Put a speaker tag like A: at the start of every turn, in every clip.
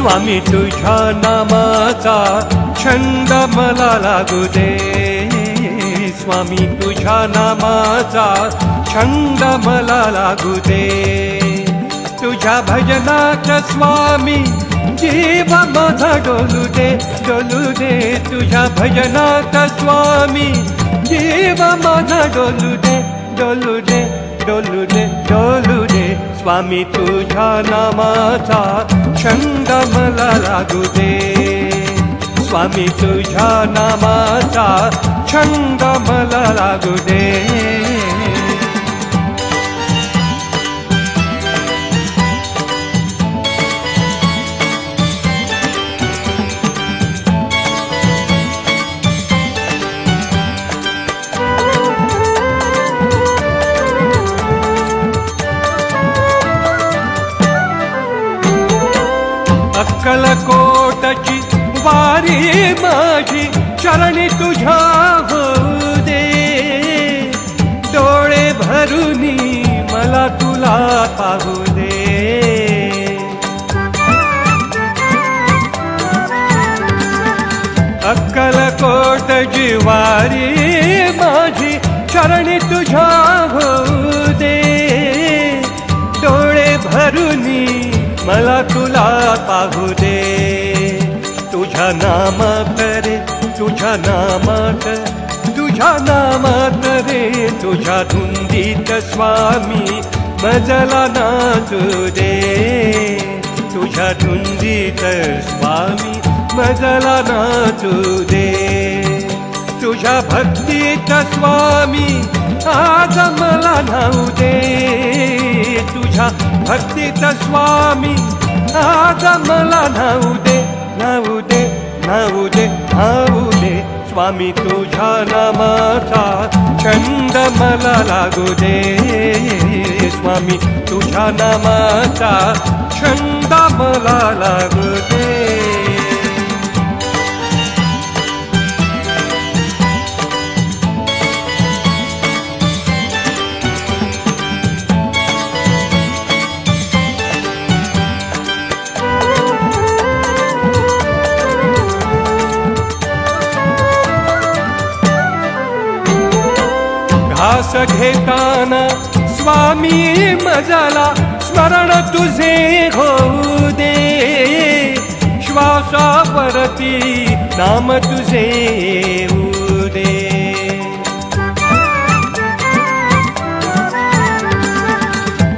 A: स्वामी तुझ्या नामाचा छंद मला लागू दे, स्वामी तुझ्या नामाचा छंद मला लागू दे, तुझ्या भजनात स्वामी जीव माझा डोलू दे, डोलू दे, तुझ्या भजनात स्वामी जीव माझा डोलू दे, डोलू दे, डोलू दे, डोलू दे, स्वामी तुझ्या नामाचा छंद मला लागू दे, स्वामी तुझ्या नामाचा छंद मला लागू दे. अक्कलकोटची वारी माझी चरणी तुझ्या होऊ दे, डोळे भरूनी मला तुला पाहू दे, अक्कलकोटची वारी माझी चरणी तुझ्या होऊ दे, डोळे भरूनी मला तुला पाहू दे, तुझ्या नामात रे, तुझ्या नामात, तुझ्या नामात रे, तुझ्या धुंदीत स्वामी मजला नाचू दे, तुझ्या धुंदीत स्वामी मजला नाचू दे, तुझ्या भक्तीत स्वामी आज मला नाऊ दे, तुझ्या भक्तीत स्वामी आज मला नाऊ दे, नाऊ दे, नाऊ दे, नाऊ दे, स्वामी तुझ्या नामाचा छंद मला लागू दे, स्वामी तुझ्या नामाचा छंद मला लागू दे. घास घेताना स्वामी मजला स्मरण तुझे होऊ दे, श्वासावरती नाम तुझे येऊ दे,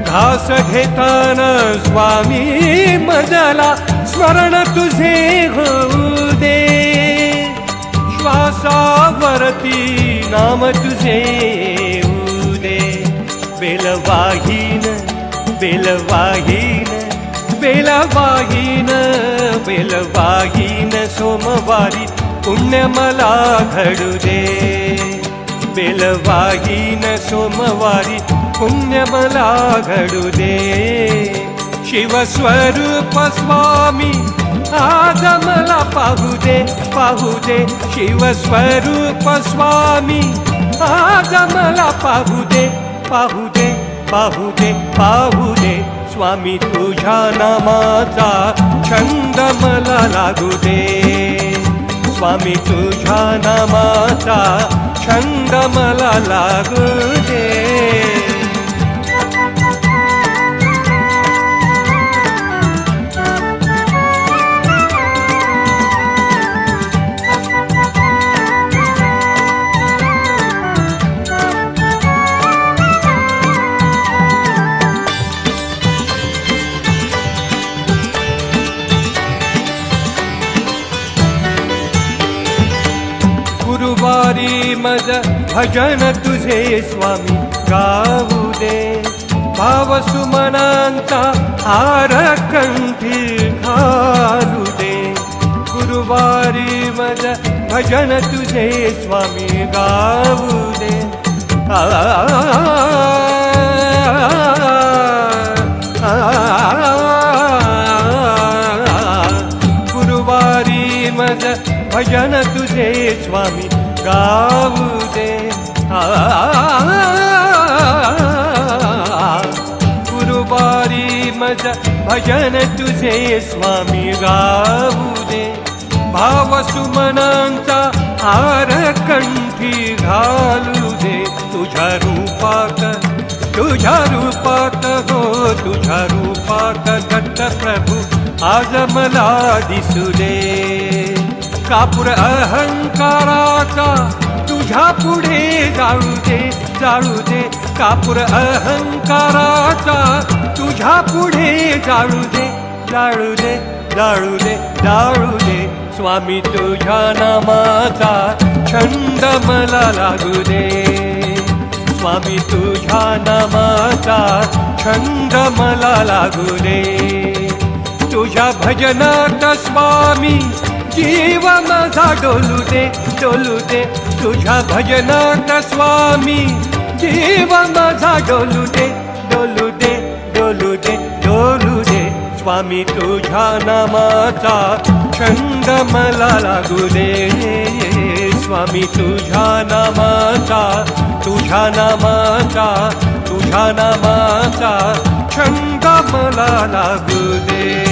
A: घास घेताना स्वामी मजला स्मरण तुझे होऊ दे, श्वासावरती नाम तुझे येऊ दे, बेलवाहीन, बेलवाहीन, बेलवाहीन, बेलवाहीन सोमवारी पुण्य मला घडू दे, बेलवाहीन सोमवारी पुण्य मला घडू दे, शिवस्वरूप स्वामी आज मला पाहू दे, पाहू दे, शिवस्वरूप स्वामी आज मला पाहू दे, पाहू दे, पाहू दे, पाहू दे, स्वामी तुझ्या नामाचा छंद मला लागू दे, स्वामी तुझ्या नामाचा छंद मला लागू दे. गुरुवारी मज भजन तुझे स्वामी गाऊ दे, भाव सुमनांचा हार कंठी घालू दे, गुरुवारी मज भजन तुझे स्वामी गाऊ दे, गुरुवारी मज भजन तुझे स्वामी गाऊ दे, गुरुवारी मज भजन तुझे स्वामी गाऊ दे. भाव सुमनांचा हार कंठी घालू दे. तुझ्या रूपात हो तुझ्या रूपात दत्त प्रभू आज मला दिसू दे. कापूर अहंकाराचा तुझ्या पुढे जाळू दे. कापूर अहंकाराचा तुझ्या पुढे जाळू दे. स्वामी तुझ्या नामाचा छंद मला लागू दे. स्वामी तुझ्या नामाचा छंद मला लागू दे. तुझ्या भजनात स्वामी जीव माझा डोलू दे. तुझ्या भजनात स्वामी जीव माझा डोलू दे. स्वामी तुझ्या नामाचा छंद मला लागू दे. स्वामी तुझ्या नामाचा छंद मला लागू दे.